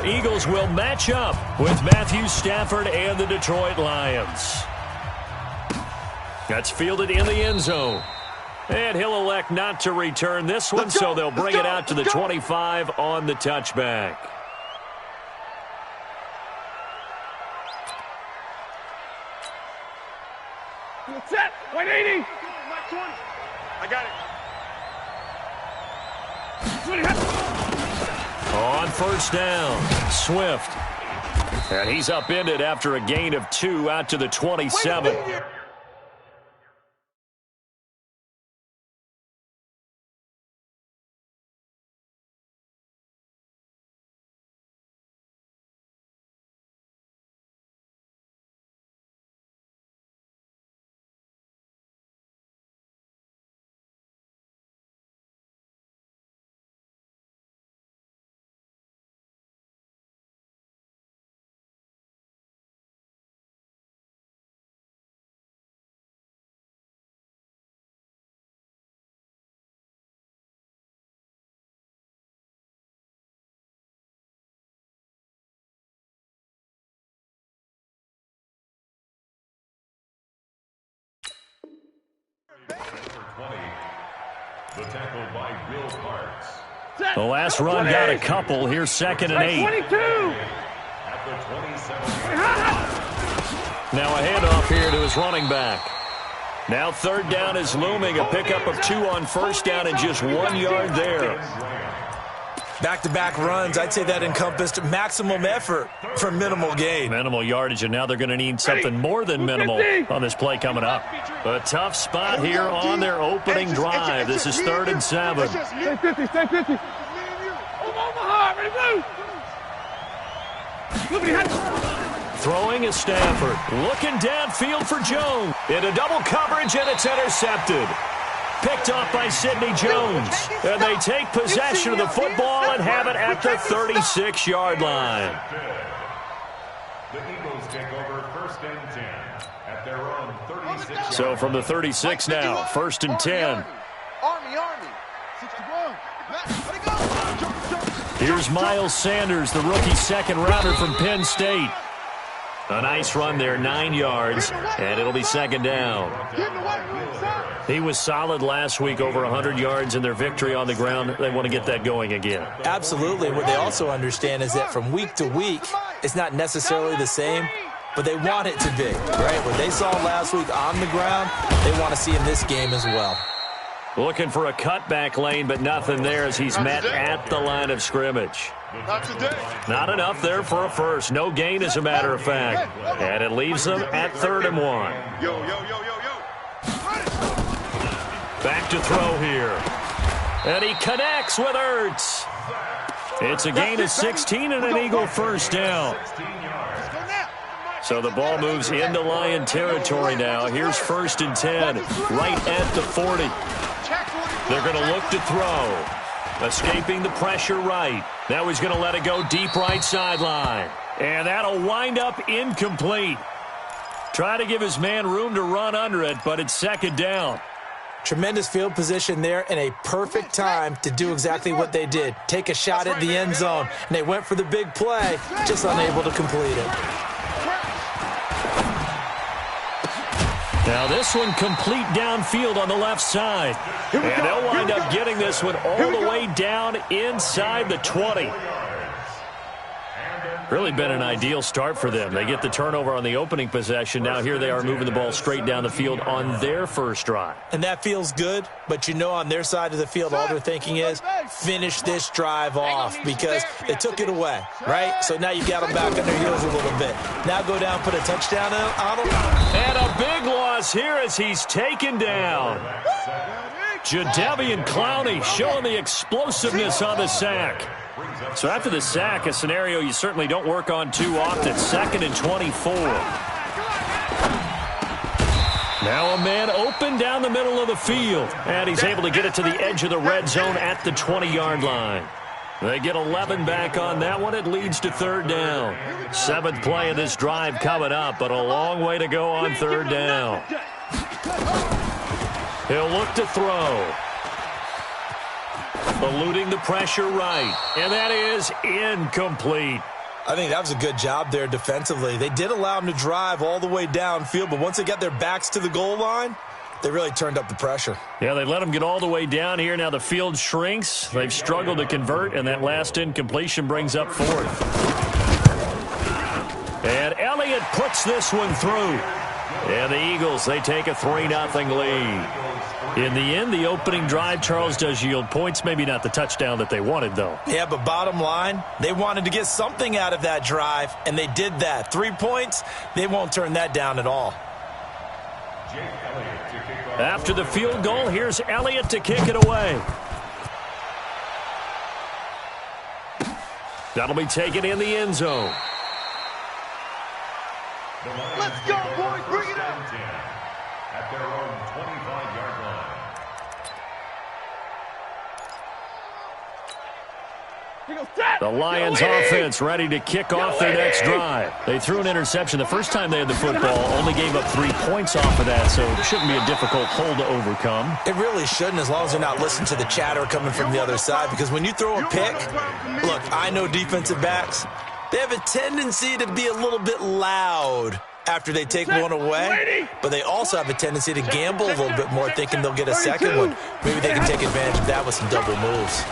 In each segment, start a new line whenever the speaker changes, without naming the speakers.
Eagles will match up with Matthew Stafford and the Detroit Lions. That's fielded in the end zone. And he'll elect not to return this one, so they'll bring it out to the 25 on the touchback.
Set, 180. I got it.
On first down, Swift. And he's upended after a gain of 2 out to the 27.
The tackle by Bill Parks.
The last run got a couple. Here's 2nd and 8.
22.
At the 27.
Now a handoff here to his running back. Now 3rd down is looming. A pickup of 2 on first down and just 1 yard there.
Back-to-back runs, I'd say that encompassed maximum effort for minimal gain.
Minimal yardage, and now they're going to need something more than minimal on this play coming up. A tough spot here on their opening drive. This is 3rd and 7.
Stay 50, stay 50. Omaha, ready, move.
Throwing is Stafford. Looking downfield for Jones. Into double coverage, and it's intercepted. Picked off by Sidney Jones. And they take possession of the football and have it at the 36-yard line.
The Eagles take over 1st and 10 at their own 36.
So from the 36 now, 1st and 10.
Army. 61.
Here's Miles Sanders, the rookie 2nd rounder from Penn State. A nice run there, 9 yards, and it'll be 2nd down. He was solid last week, over 100 yards in their victory on the ground. They want to get that going again.
Absolutely. What they also understand is that from week to week, it's not necessarily the same, but they want it to be, right? What they saw last week on the ground, they want to see in this game as well.
Looking for a cutback lane, but nothing there as he's met at the line of scrimmage. Not enough there for a first. No gain, as a matter of fact. And it leaves them at 3rd and 1. Back to throw here. And he connects with Ertz. It's a gain of 16 and an Eagle first down. So the ball moves into Lion territory now. Here's 1st and 10, right at the 40. They're going to look to throw. Escaping the pressure right. Now he's going to let it go deep right sideline. And that'll wind up incomplete. Try to give his man room to run under it, but it's 2nd down.
Tremendous field position there and a perfect time to do exactly what they did. Take a shot at the end zone. And they went for the big play, just unable to complete it.
Now this one complete downfield on the left side. And they'll wind up getting this one all the way down inside the 20. Really been an ideal start for them. They get the turnover on the opening possession. Now here they are moving the ball straight down the field on their first drive.
And that feels good, but you know on their side of the field all they're thinking is finish this drive off because they took it away, right? So now you got them back on their heels a little bit. Now go down, put a touchdown on them.
And a big loss here as he's taken down. Jadeveon Clowney showing the explosiveness on the sack. So after the sack, a scenario you certainly don't work on too often. 2nd and 24. Now a man open down the middle of the field. And he's able to get it to the edge of the red zone at the 20-yard line. They get 11 back on that one. It leads to 3rd down. 7th play of this drive coming up, but a long way to go on 3rd down. He'll look to throw. eluding the pressure right. And that is incomplete.
I think that was a good job there defensively. They did allow them to drive all the way downfield, but once they got their backs to the goal line, they really turned up the pressure.
Yeah, they let them get all the way down here. Now the field shrinks. They've struggled to convert, and that last incompletion brings up fourth. And Elliott puts this one through. And the Eagles, they take a 3-0 lead. In the end, the opening drive, Charles, does yield points. Maybe not the touchdown that they wanted, though.
Yeah, but bottom line, they wanted to get something out of that drive, and they did that. 3 points, they won't turn that down at all.
After the field goal, here's Elliott to kick it away. That'll be taken in the end zone.
Let's go, boys. Bring it up.
At their own 25-yard line.
The Lions offense ready to kick off their next drive. They threw an interception the first time they had the football, only gave up 3 points off of that, so it shouldn't be a difficult hole to overcome.
It really shouldn't, as long as they're not listening to the chatter coming from the other side, because when you throw a pick, look, I know defensive backs, they have a tendency to be a little bit loud after they take one away, but they also have a tendency to gamble a little bit more, thinking they'll get a second one. Maybe they can take advantage of that with some double moves.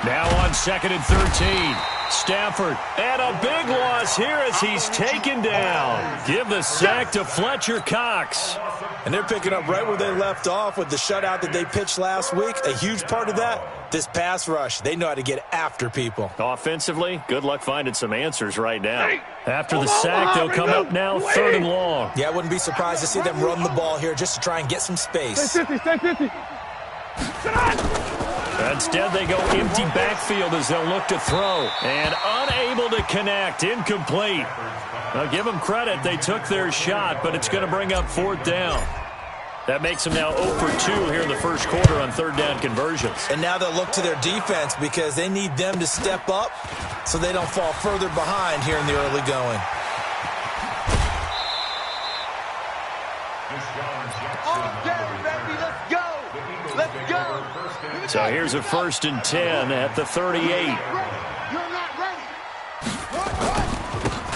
Now on 2nd and 13. Stafford, and a big loss here as he's taken down. Give the sack to Fletcher Cox.
And they're picking up right where they left off with the shutout that they pitched last week. A huge part of that, this pass rush. They know how to get after people.
Offensively, good luck finding some answers right now. After the sack, they'll come up now 3rd and long.
Yeah, I wouldn't be surprised to see them run the ball here just to try and get some space.
Stay 50.
Instead, they go empty backfield as they'll look to throw. And unable to connect. Incomplete. Now, give them credit. They took their shot, but it's going to bring up 4th down. That makes them now 0 for 2 here in the first quarter on 3rd down conversions.
And now they'll look to their defense because they need them to step up so they don't fall further behind here in the early going.
So here's a 1st and 10 at the 38.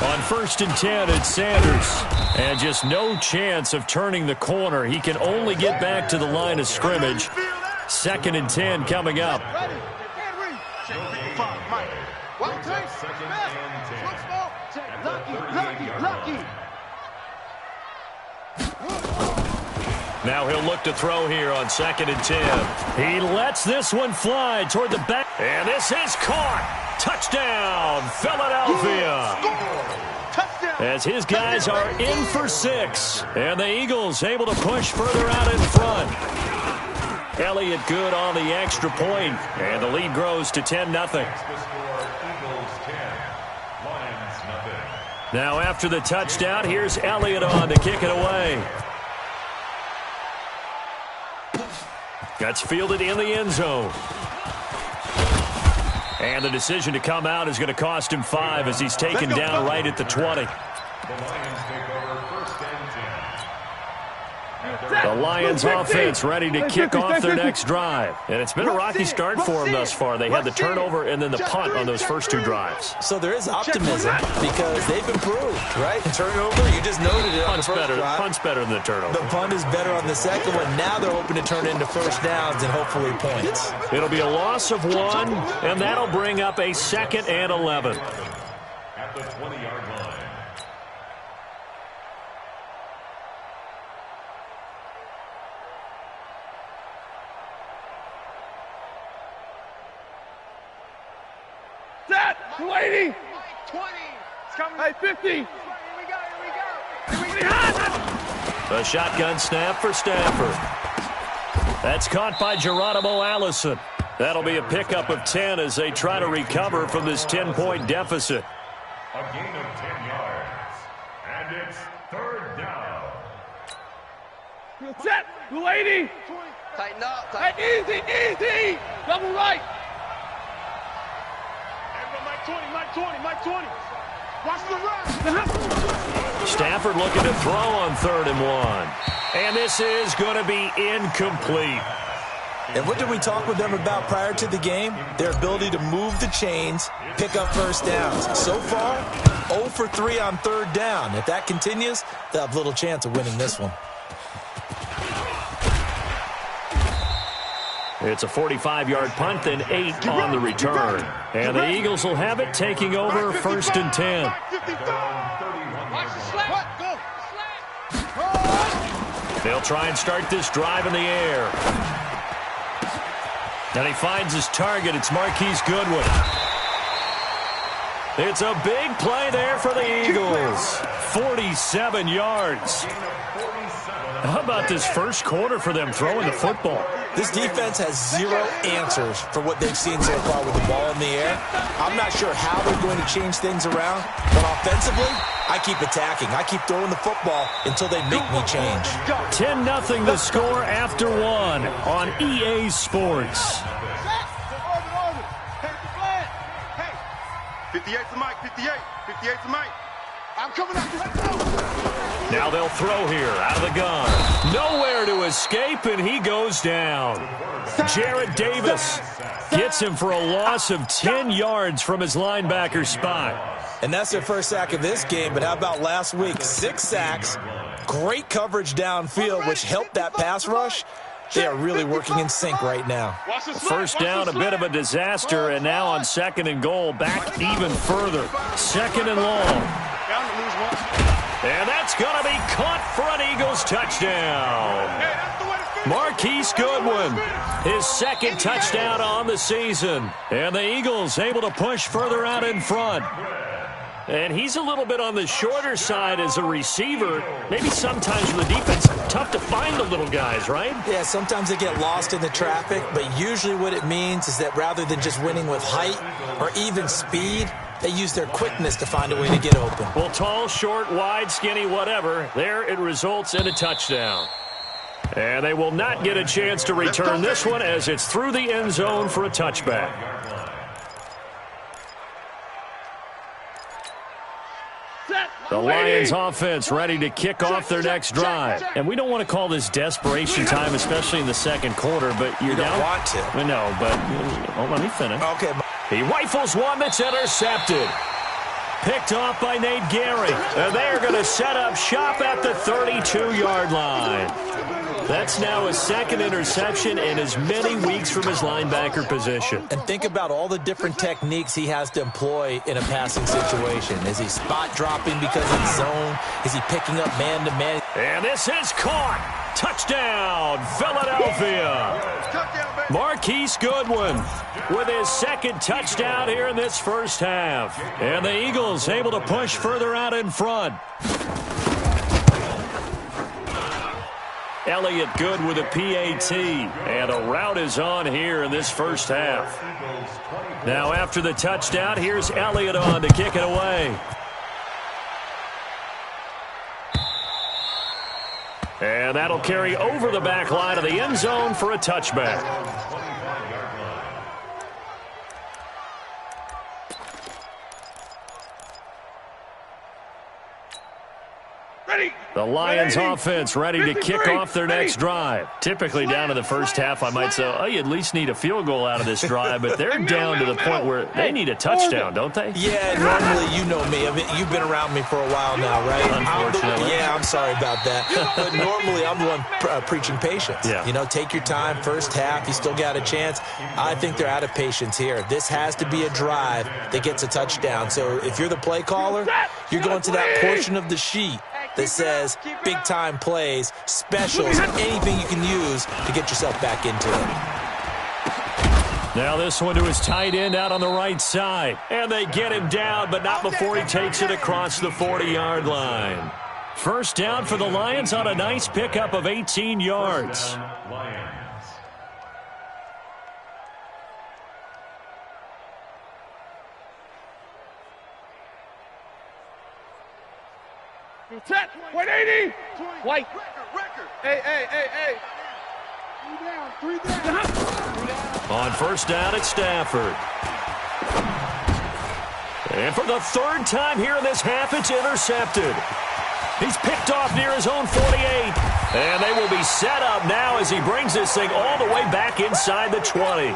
On 1st and 10, it's Sanders. And just no chance of turning the corner. He can only get back to the line of scrimmage. 2nd and 10 coming up. Now he'll look to throw here on 2nd and 10. He lets this one fly toward the back. And this is caught. Touchdown, Philadelphia. As his guys are in for 6. And the Eagles able to push further out in front. Elliott good on the extra point. And the lead grows to 10-0. Now after the touchdown, here's Elliott on to kick it away. That's fielded in the end zone. And the decision to come out is going to cost him 5 as he's taken down right at the 20. The Lions offense ready to kick off their next drive. And it's been a rocky start for them thus far. They had the turnover and then the punt on those first 2 drives.
So there is optimism because they've improved, right? Turnover, you just noted it on the first drive.
Punt's better than the turnover.
The punt is better on the second one. Now they're hoping to turn into first downs and hopefully points.
It'll be a loss of 1, and that'll bring up a 2nd and 11.
At the 20-yard line.
Set! 280!
20! It's coming.
Hey, 50!
Here we go!
A shotgun snap for Stafford. That's caught by Geronimo Allison. That'll be a pickup of 10 as they try to recover from this 10-point deficit.
A gain of 10 yards. And it's 3rd down.
Set! 280!
Tighten up.
Hey, easy! Double right! Mike 20. Watch the run.
Stafford looking to throw on 3rd and 1. And this is going to be incomplete.
And what did we talk with them about prior to the game? Their ability to move the chains, pick up first downs. So far, 0 for 3 on third down. If that continues, they'll have little chance of winning this one.
It's a 45-yard punt and 8 on the return. And the Eagles will have it, taking over 1st and 10. They'll try and start this drive in the air. And he finds his target. It's Marquise Goodwin. It's a big play there for the Eagles. 47 yards. How about this first quarter for them throwing the football?
This defense has 0 answers for what they've seen so far with the ball in the air. I'm not sure how they're going to change things around, but offensively, I keep attacking. I keep throwing the football until they make me change.
10-0 the score after 1 on EA Sports.
58 to Mike, 58. 58 to Mike. I'm coming up. Let's go.
Now they'll throw here out of the gun. Nowhere to escape, and he goes down. Jared Davis gets him for a loss of 10 yards from his linebacker spot.
And that's their first sack of this game, but how about last week? 6 sacks, great coverage downfield, which helped that pass rush. They are really working in sync right now.
First down, a bit of a disaster, and now on 2nd and goal, back even further. 2nd and long. And that's going to be caught for an Eagles touchdown. Marquise Goodwin, his 2nd touchdown on the season. And the Eagles able to push further out in front. And he's a little bit on the shorter side as a receiver. Maybe sometimes for the defense, tough to find the little guys, right?
Yeah, sometimes they get lost in the traffic, but usually what it means is that rather than just winning with height or even speed, they use their quickness to find a way to get open.
Well, tall, short, wide, skinny, whatever, there it results in a touchdown. And they will not get a chance to return this one as it's through the end zone for a touchback. The Lions offense ready to kick off their next drive. And we don't want to call this desperation time, especially in the 2nd quarter, but
you don't want to.
I know, but let me finish.
Okay.
He rifles one that's intercepted. Picked off by Nate Gehring. And they're going to set up shop at the 32-yard line. That's now his 2nd interception in as many weeks from his linebacker position.
And think about all the different techniques he has to employ in a passing situation. Is he spot dropping because it's zone? Is he picking up man-to-man?
And this is caught. Touchdown, Philadelphia. Marquise Goodwin with his 2nd touchdown here in this first half. And the Eagles able to push further out in front. Elliott good with a PAT, and a route is on here in this first half. Now after the touchdown, here's Elliott on to kick it away. And that'll carry over the back line of the end zone for a touchback. The Lions offense ready to kick off their next drive. Typically down to the first half, I might say, oh, you at least need a field goal out of this drive, but they're down to the point where they need a touchdown, don't they?
Yeah, normally, you know me. I mean, you've been around me for a while now, right?
Unfortunately.
I'm sorry about that. But normally, I'm the one preaching patience.
Yeah.
You know, take your time. First half, you still got a chance. I think they're out of patience here. This has to be a drive that gets a touchdown. So if you're the play caller, you're going to that portion of the sheet that says big-time plays, specials, anything you can use to get yourself back into it.
Now this one to his tight end out on the right side. And they get him down, but not before he takes it across the 40-yard line. First down for the Lions on a nice pickup of 18 yards.
Set. 180. White. Hey. 3 down.
On first down, it's Stafford. And for the 3rd time here in this half, it's intercepted. He's picked off near his own 48. And they will be set up now as he brings this thing all the way back inside the 20.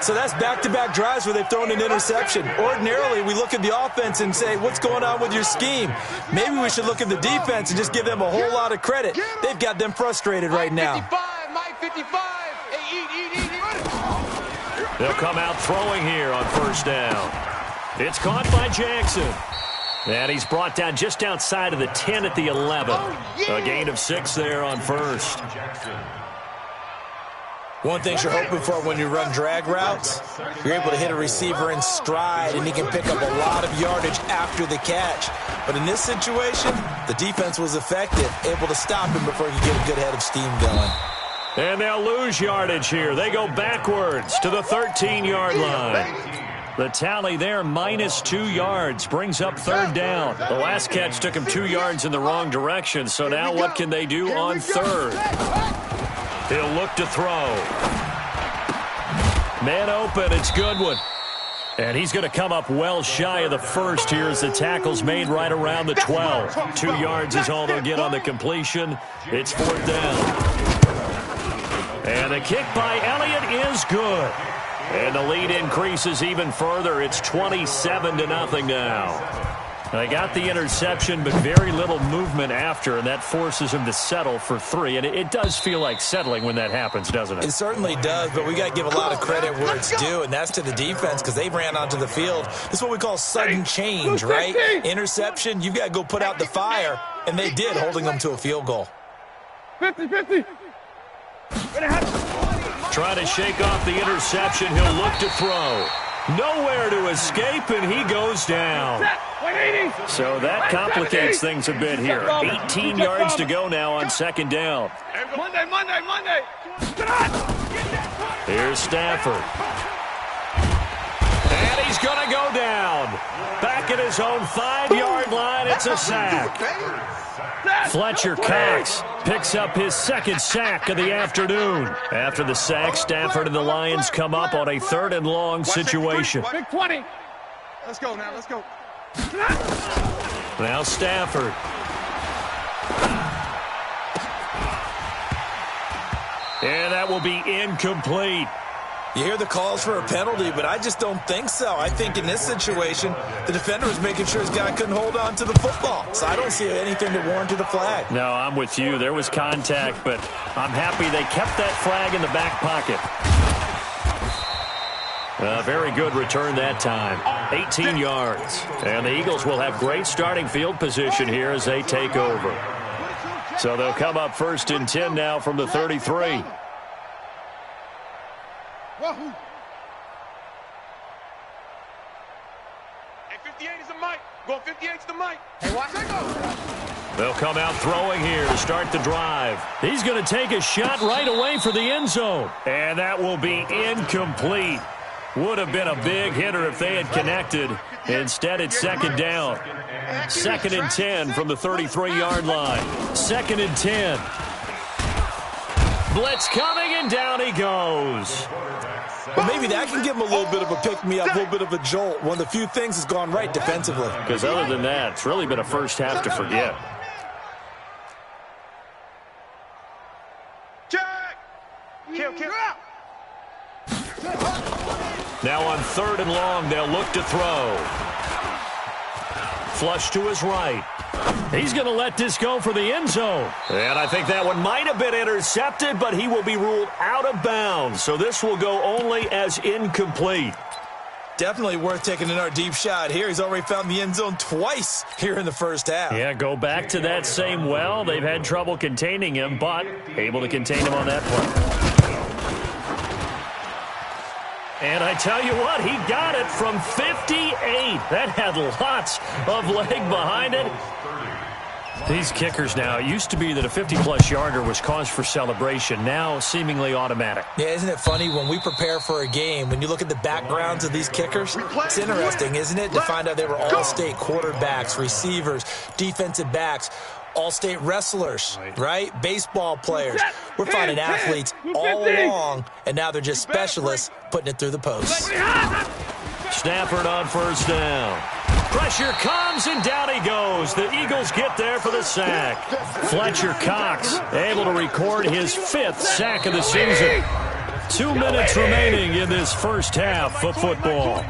So that's back-to-back drives where they've thrown an interception. Ordinarily, we look at the offense and say, what's going on with your scheme? Maybe we should look at the defense and just give them a whole lot of credit. They've got them frustrated right now.
Mike 55. Hey, eat.
They'll come out throwing here on first down. It's caught by Jackson. And he's brought down just outside of the 10 at the 11. A gain of 6 there on first.
One thing you're hoping for when you run drag routes, you're able to hit a receiver in stride, and he can pick up a lot of yardage after the catch. But in this situation, the defense was effective, able to stop him before he could get a good head of steam going.
And they'll lose yardage here. They go backwards to the 13-yard line. The tally there, -2 yards, brings up third down. The last catch took him 2 yards in the wrong direction, so now what can they do on third? He'll look to throw. Man open, it's Goodwin. And he's going to come up well shy of the first here as the tackle's made right around the 12. 2 yards is all they'll get on the completion. It's fourth down. And the kick by Elliott is good. And the lead increases even further. It's 27-0 now. They got the interception, but very little movement after, and that forces him to settle for 3. And it does feel like settling when that happens, doesn't it?
It certainly does, but we got to give a lot of credit where it's due, and that's to the defense because they ran onto the field. This is what we call sudden change, right? Interception, you've got to go put out the fire, and they did, holding them to a field goal.
50-50.
Trying to shake off the interception. He'll look to throw. Nowhere to escape, and he goes down. So that complicates things a bit here. 18 yards to go now on second down.
Monday.
Here's Stafford. And he's going to go down. Back at his own 5-yard line, it's a sack. Fletcher Cox picks up his second sack of the afternoon. After the sack, Stafford and the Lions come up on a 3rd and long situation.
Big 20. Let's go now, let's go.
Now Stafford. And that will be incomplete.
You hear the calls for a penalty, but I just don't think so. I think in this situation, the defender was making sure his guy couldn't hold on to the football. So I don't see anything that warranted a flag.
No, I'm with you. There was contact, but I'm happy they kept that flag in the back pocket. Very good return that time. 18 yards. And the Eagles will have great starting field position here as they take over. So they'll come up 1st and 10 now from the 33.
Wahoo. Hey, 58 is the mic. Going 58's the mic. Hey, watch that go.
They'll come out throwing here to start the drive. He's going to take a shot right away for the end zone. And that will be incomplete. Would have been a big hitter if they had connected. Instead, it's second down. 2nd and 10 from the 33-yard line. 2nd and 10. Blitz coming, and down he goes.
But maybe that can give him a little bit of a pick-me-up, a little bit of a jolt. One of the few things has gone right defensively.
Because other than that, it's really been a first half to forget.
Check. Kill.
Now on 3rd and long, they'll look to throw. Flush to his right. He's going to let this go for the end zone. And I think that one might have been intercepted, but he will be ruled out of bounds. So this will go only as incomplete.
Definitely worth taking another deep shot here. He's already found the end zone twice here in the first half.
Yeah, go back to that same well. They've had trouble containing him, but able to contain him on that play. And I tell you what, he got it from 58. That had lots of leg behind it. These kickers now, it used to be that a 50-plus yarder was cause for celebration. Now, seemingly automatic.
Yeah, isn't it funny when we prepare for a game, when you look at the backgrounds of these kickers, it's interesting, isn't it, to find out they were all-state quarterbacks, receivers, defensive backs, all-state wrestlers, right? Baseball players. We're finding athletes all along, and now they're just specialists putting it through the post.
Stafford on first down. Pressure comes, and down he goes. The Eagles get there for the sack. Fletcher Cox able to record his 5th sack of the season. 2 minutes remaining in this first half of football.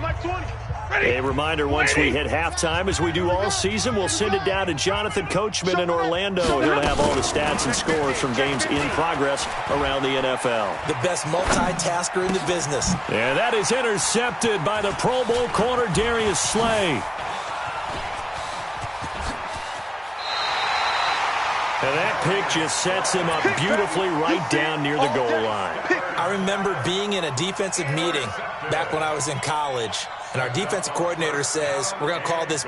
A reminder, once we hit halftime, as we do all season, we'll send it down to Jonathan Coachman in Orlando. He'll have all the stats and scores from games in progress around the NFL.
The best multitasker in the business.
And that is intercepted by the Pro Bowl corner, Darius Slay. And that pick just sets him up beautifully right down near the goal line.
I remember being in a defensive meeting back when I was in college, and our defensive coordinator says, we're going to call this